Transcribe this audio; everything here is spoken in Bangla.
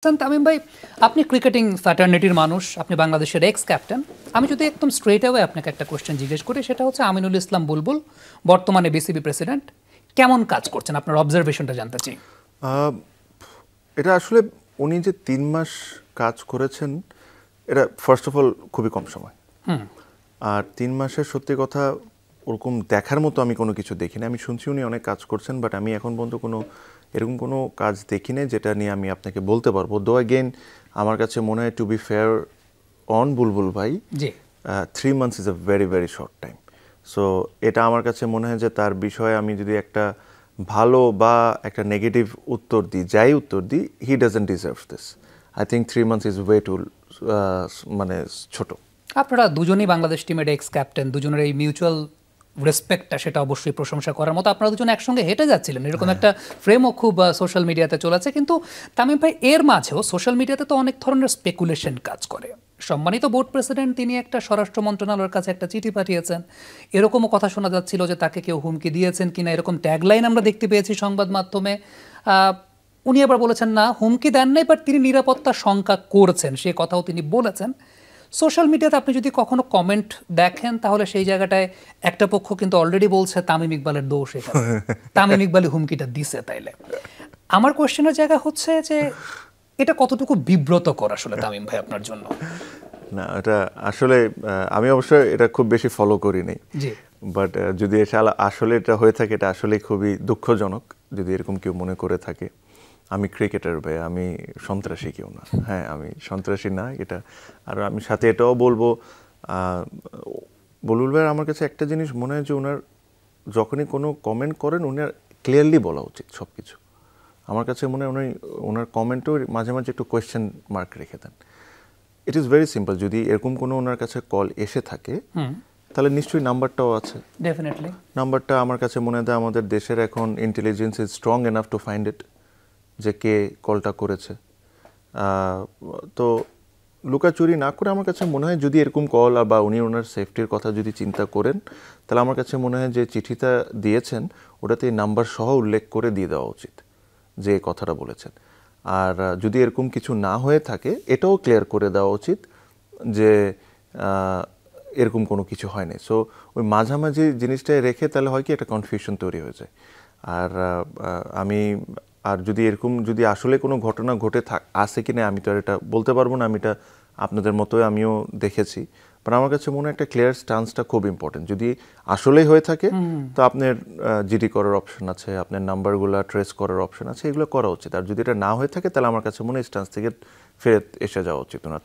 তামিম ভাই, আপনি ক্রিকেটিং ফ্যাটার্নিটির মানুষ, আপনি বাংলাদেশের এক্স ক্যাপ্টেন। আমি যদি একদম স্ট্রেট অ্যাওয়ে আপনাকে একটা কোশ্চেন জিজ্ঞেস করি, সেটা হচ্ছে আমিনুল ইসলাম বুলবুল বর্তমানে বিসিবি প্রেসিডেন্ট, কেমন কাজ করছেন? আপনার অবজারভেশনটা জানতে চাই। এটা আসলে উনি যে ৩ মাস কাজ করেছেন, এটা ফার্স্ট অফ অল খুবই কম সময়। আর ৩ মাসের সত্যি কথা ওরকম দেখার মতো আমি কোনো কিছু দেখিনি। আমি শুনছি উনি অনেক কাজ করছেন, বাট আমি এখন পর্যন্ত এরকম কোনো কাজ দেখি নাই যেটা নিয়ে আমি আপনাকে বলতে পারবো। দো অ্যাগেন আমার কাছে মনে হয়, টু বি ফেয়ার অন বুলবুল ভাই, 3 months is a very very short time. So এটা আমার কাছে মনে হয় যে তার বিষয়ে আমি যদি একটা ভালো বা একটা নেগেটিভ উত্তর দিই, যাই উত্তর দিই, he doesn't deserve this. I think 3 months is way to মানে ছোট। আপনারা দুজনেই বাংলাদেশ টিমের এক্স ক্যাপ্টেন, দুজনের এই মিউচুয়াল রেসপেক্টটা সেটা অবশ্যই প্রশংসা করার মতো। আপনারা দুজন একসঙ্গে হেঁটে যাচ্ছিলেন, এরকম একটা ফ্রেমও খুব সোশ্যাল মিডিয়াতে চলেছে। কিন্তু তামিম ভাই, এর মাঝেও সোশ্যাল মিডিয়াতে তো অনেক ধরনের স্পেকুলেশন কাজ করে। সম্মানিত বোর্ড প্রেসিডেন্ট তিনি একটা স্বরাষ্ট্র মন্ত্রণালয়ের কাছে একটা চিঠি পাঠিয়েছেন, এরকমও কথা শোনা যাচ্ছিল যে তাকে কেউ হুমকি দিয়েছেন কিনা, এরকম ট্যাগলাইন আমরা দেখতে পেয়েছি সংবাদ মাধ্যমে। উনি আবার বলেছেন না, হুমকি দেন নাই, বাট তিনি নিরাপত্তা শঙ্কা করছেন, সে কথাও তিনি বলেছেন। সোশ্যাল মিডিয়াতে আপনি যদি কখনো কমেন্ট দেখেন, তাহলে সেই জায়গাটায় একটা পক্ষ কিন্তু অলরেডি বলছে তামিম ইকবালের দোষ, এটা তামিম ইকবালই হুমকিটা দিছে। তাইলে আমার কোয়েশ্চেনের জায়গা হচ্ছে যে এটা কতটুকু বিব্রতকর আসলে তামিম ভাই আপনার জন্য? না, এটা আসলে আমি অবশ্য এটা খুব বেশি ফলো করি নাই, বাট যদি আসলে এটা হয়ে থাকে, এটা আসলে খুবই দুঃখজনক যদি এরকম কেউ মনে করে থাকে। আমি ক্রিকেটার ভাই, আমি সন্ত্রাসী কেউ না। হ্যাঁ, আমি সন্ত্রাসী না এটা। আর আমি সাথে এটাও বলবো, বুলবুল ভাইয়ের আমার কাছে একটা জিনিস মনে হয় যে ওনার যখনই কোনো কমেন্ট করেন, উনার ক্লিয়ারলি বলা উচিত সব কিছু। আমার কাছে মনে হয় ওনার কমেন্টও মাঝে মাঝে একটু কোয়েশ্চেন মার্ক রেখে দেন। It is very simple. যদি এরকম কোনো ওনার কাছে কল এসে থাকে, তাহলে নিশ্চয়ই নাম্বারটাও আছে। ডেফিনেটলি নাম্বারটা আমার কাছে মনে হয় আমাদের দেশের এখন intelligence is strong enough to find it, যে কে কলটা করেছে। তো লুকাচুরি না করে আমার কাছে মনে হয় যদি এরকম কল বা উনি ওনার সেফটির কথা যদি চিন্তা করেন, তাহলে আমার কাছে মনে হয় যে চিঠিটা দিয়েছেন ওটাতে নাম্বার সহ উল্লেখ করে দিয়ে দেওয়া উচিত যে কথাটা বলেছেন। আর যদি এরকম কিছু না হয়ে থাকে, এটাও ক্লিয়ার করে দেওয়া উচিত যে এরকম কোনো কিছু হয়নি। সো ওই মাঝামাঝি জিনিসটায় রেখে তাহলে হয় কি একটা কনফিউশন তৈরি হয়ে যায়। আর যদি এরকম যদি আসলে কোনো ঘটনা ঘটে আসে কিনা আমি তো আর এটা বলতে পারবো না। আমি এটা আপনাদের মতোই আমিও দেখেছি, বাট আমার কাছে মনে হয় একটা ক্লিয়ার স্টান্সটা খুব ইম্পর্টেন্ট। যদি আসলেই হয়ে থাকে, তো আপনার জিডি করার অপশন আছে, আপনার নাম্বারগুলো ট্রেস করার অপশন আছে, এগুলো করা উচিত। আর যদি এটা না হয়ে থাকে, তাহলে আমার কাছে মনে হয় স্টান্স থেকে ফেরত এসে যাওয়া উচিত ওনার।